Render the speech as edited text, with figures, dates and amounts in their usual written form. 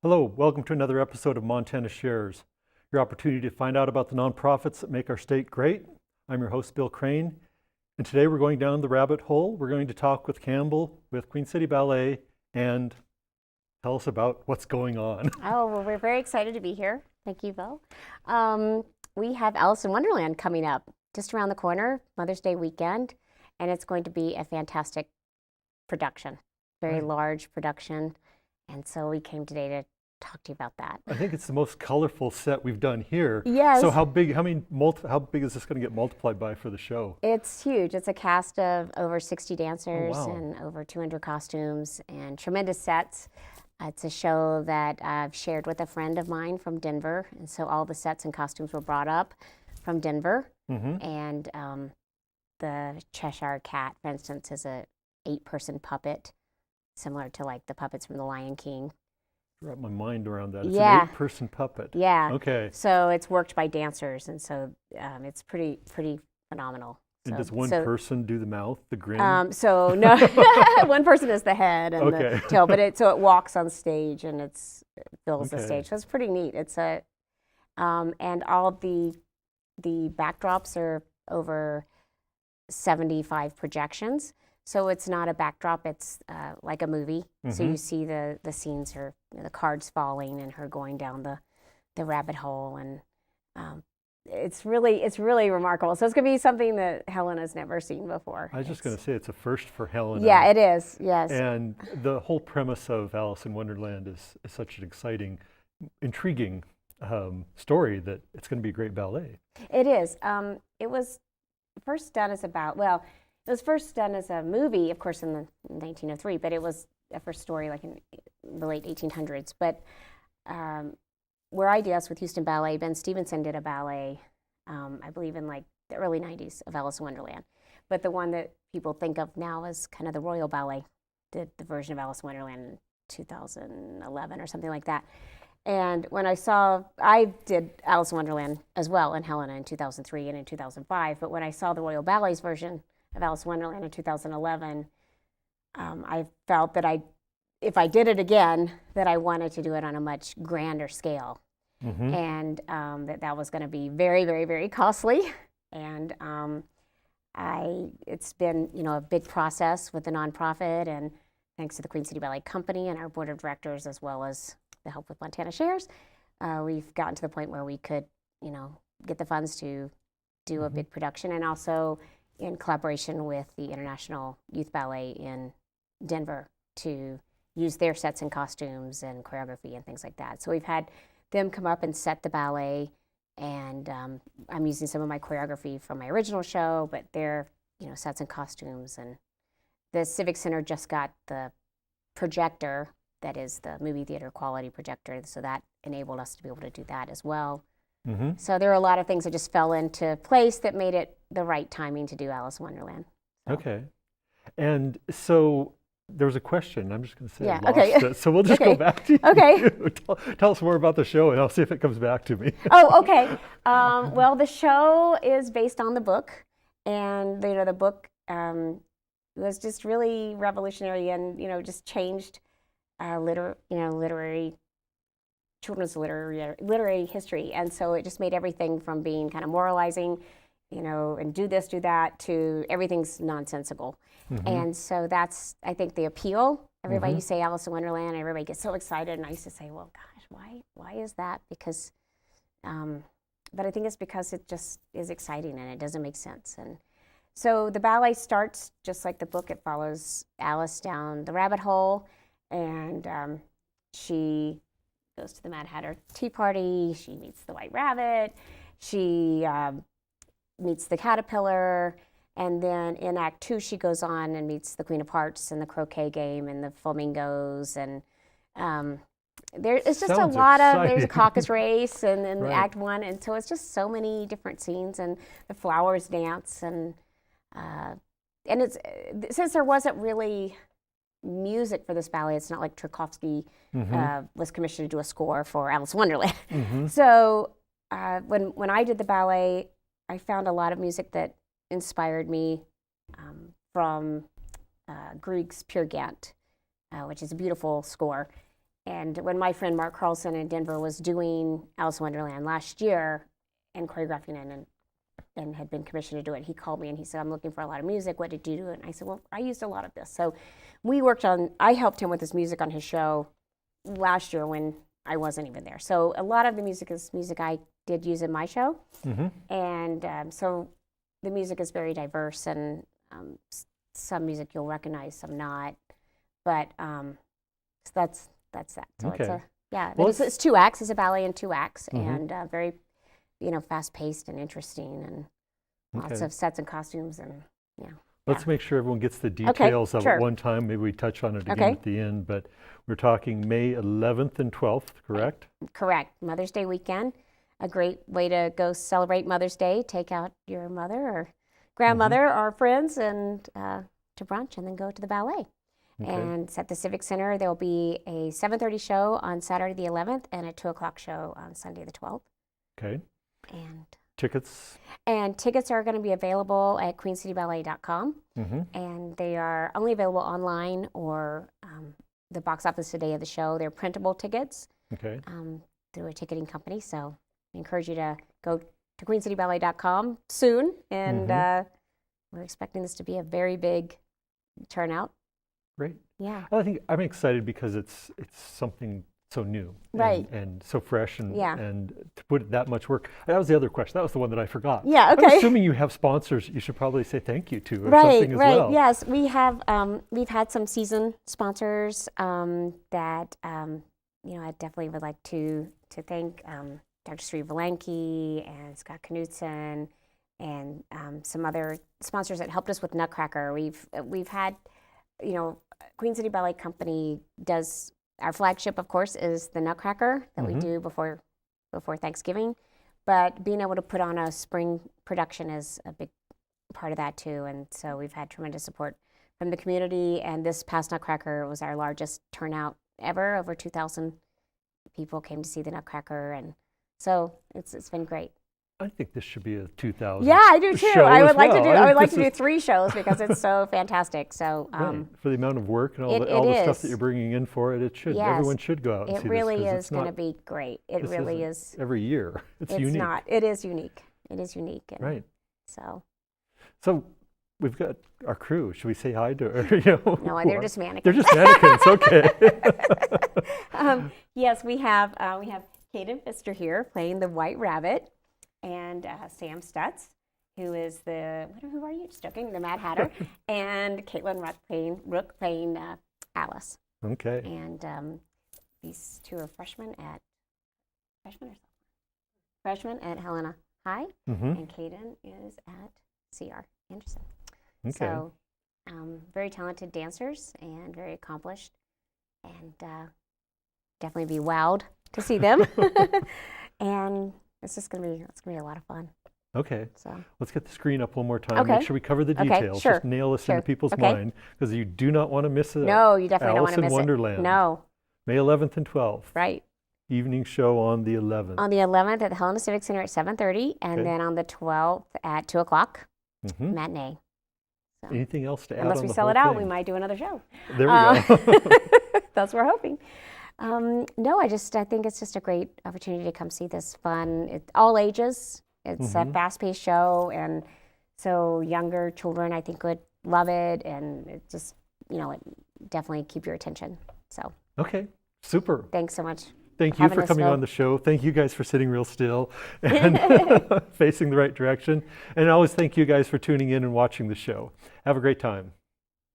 Hello, welcome to another episode of Montana Shares, your opportunity to find out about the nonprofits that make our state great. I'm your host, Bill Crane, and today we're going down the rabbit hole. We're going to talk with Campbell with Queen City Ballet and tell us about what's going on. Oh, well, we're very excited to be here. Thank you, Bill. We have Alice in Wonderland coming up just around the corner, Mother's Day weekend, and it's going to be a fantastic production, very large production. And so we came today to talk to you about that. I think it's the most colorful set we've done here. Yes. So how big is this going to get multiplied by for the show? It's huge. It's a cast of over 60 dancers wow. and over 200 costumes and tremendous sets. It's a show that I've shared with a friend of mine from Denver, and so all the sets and costumes were brought up from Denver. And the Cheshire Cat, for instance, is a 8-person puppet, similar to like the puppets from The Lion King. Wrap my mind around that. It's Yeah. an 8-person puppet. Yeah. Okay. So it's worked by dancers, and so it's pretty phenomenal. And So- does one so- person do the mouth, the grin? So no, one person is the head and Okay. the tail, but it walks on stage and it fills the Okay. stage. So it's pretty neat. It's and all the backdrops are over 75 projections. So it's not a backdrop, it's like a movie. So you see the scenes, the cards falling and her going down the rabbit hole, and it's really remarkable. So it's going to be something that Helena's never seen before. I was just going to say it's a first for Helena. Yeah, it is, yes. And the whole premise of Alice in Wonderland is such an exciting, intriguing story that it's going to be a great ballet. It is. It was first done as it was first done as a movie, of course, in 1903, but it was a first story like in the late 1800s. But where I did with Houston Ballet, Ben Stevenson did a ballet, I believe in like the early 90s of Alice in Wonderland. But the one that people think of now as kind of the Royal Ballet did the version of Alice in Wonderland in 2011 or something like that. And when I did Alice in Wonderland as well in Helena in 2003 and in 2005, but when I saw the Royal Ballet's version of Alice in Wonderland in 2011, I felt that if I did it again, that I wanted to do it on a much grander scale. And that was going to be very, very, very costly. And it's been, a big process with the nonprofit, and thanks to the Queen City Ballet Company and our board of directors, as well as the help with Montana Shares, we've gotten to the point where we could, get the funds to do a big production, and also in collaboration with the International Youth Ballet in Denver to use their sets and costumes and choreography and things like that. So we've had them come up and set the ballet, and I'm using some of my choreography from my original show, but their sets and costumes. And the Civic Center just got the projector that is the movie theater quality projector, so that enabled us to be able to do that as well. So there are a lot of things that just fell into place that made it the right timing to do Alice in Wonderland. So. Okay. And so there was a question. I'm just going to say Yeah, I lost okay. it. So we'll just go back to you. Okay. Tell us more about the show, and I'll see if it comes back to me. Oh, okay. Well, the show is based on the book, and the book was just really revolutionary, and just changed children's literary history, and so it just made everything from being kind of moralizing, and do this, do that, to everything's nonsensical. And so that's, I think, the appeal. Everybody, you say Alice in Wonderland, and everybody gets so excited, and I used to say, well, gosh, why is that? Because, but I think it's because it just is exciting and it doesn't make sense. And so the ballet starts just like the book. It follows Alice down the rabbit hole, and she goes to the Mad Hatter Tea Party. She meets the White Rabbit. She meets the Caterpillar. And then in Act 2, she goes on and meets the Queen of Hearts and the croquet game and the flamingos. And it's just Sounds a lot exciting. there's a caucus race and then Right. Act 1. And so it's just so many different scenes, and the flowers dance. And it's, since there wasn't really music for this ballet, it's not like Tchaikovsky was commissioned to do a score for Alice in Wonderland. So when I did the ballet, I found a lot of music that inspired me from Grieg's Peer Gynt, which is a beautiful score. And when my friend Mark Carlson in Denver was doing Alice in Wonderland last year and choreographing it and had been commissioned to do it, he called me and he said, I'm looking for a lot of music. What did you do? And I said, well, I used a lot of this. So I helped him with his music on his show last year when I wasn't even there. So a lot of the music is music I did use in my show. And so the music is very diverse, and some music you'll recognize, some not. But so that's that. So Okay. Well, it's 2 acts. It's a ballet in 2 acts, and very, fast-paced and interesting, and lots of sets and costumes, and Let's make sure everyone gets the details of sure. it one time. Maybe we touch on it again Okay. at the end, but we're talking May 11th and 12th, correct? Correct. Mother's Day weekend, a great way to go celebrate Mother's Day. Take out your mother or grandmother or friends and to brunch, and then go to the ballet. Okay. And it's at the Civic Center. There will be a 7:30 show on Saturday the 11th and a 2 o'clock show on Sunday the 12th. Okay. And Tickets? tickets are going to be available at queencityballet.com. And they are only available online or the box office today of the show. They're printable tickets Okay. through a ticketing company. So I encourage you to go to queencityballet.com soon. And we're expecting this to be a very big turnout. Great. Yeah. I think I'm excited because it's something so new, Right. and so fresh, and Yeah. and to put that much work. That was the other question. That was the one that I forgot. Yeah, I'm okay. assuming you have sponsors. You should probably say thank you to or Right, something as right. well. Yes, we have. We've had some season sponsors that I definitely would like to thank Dr. Sri Valenki and Scott Knudsen and some other sponsors that helped us with Nutcracker. We've had, Queen City Ballet Company does. Our flagship, of course, is the Nutcracker that we do before Thanksgiving. But being able to put on a spring production is a big part of that too. And so we've had tremendous support from the community. And this past Nutcracker was our largest turnout ever. Over 2,000 people came to see the Nutcracker, and so it's been great. I think this should be a 2000. Yeah, I do too. show I as would like to well. do. I I would think like to this do is- 3 shows because it's so fantastic. So Right. For the amount of work and all it the stuff is. that you're bringing in for it, it should. Yes. Everyone should go out and it see really this. 'Cause is it's going to not- be great. It this really isn't is. every year. It's It's unique. not. It is unique. It is unique. And Right. So So we've got our crew. Should we say hi to her? no, who they're are- just mannequins. They're just mannequins. Okay. Yes, we have Kaden Pfister here playing the White Rabbit, and Sam Stutz, who is who are you? Just joking, the Mad Hatter, and Caitlin Rook playing Alice. Okay. And these 2 are freshmen or sophomore? Freshmen at Helena High, and Caden is at CR Anderson. Okay. So very talented dancers and very accomplished, and definitely be wowed to see them. And it's gonna be a lot of fun. Okay. So Let's get the screen up one more time. Okay. Make sure we cover the Okay, details. sure, Just nail this sure. into people's Okay. mind, because you do not want to miss it. no, you definitely don't want Alice to in miss Wonderland. it. No, May 11th and 12th. right. Evening show on the 11th. On the 11th at the Helena Civic Center at 7:30, and Okay. then on the 12th at 2 o'clock, Mhm. matinee. So, Anything else to add unless on we the sell whole it out, thing? we might do another show. There we go. That's what we're hoping. No, I think it's just a great opportunity to come see this fun. It's all ages. It's a fast-paced show, and so younger children, I think, would love it, and it just, it definitely keep your attention. So Okay. Super. thanks so much. Thank you having for us, coming Phil. on the show. Thank you guys for sitting real still and facing the right direction. And I always thank you guys for tuning in and watching the show. Have a great time.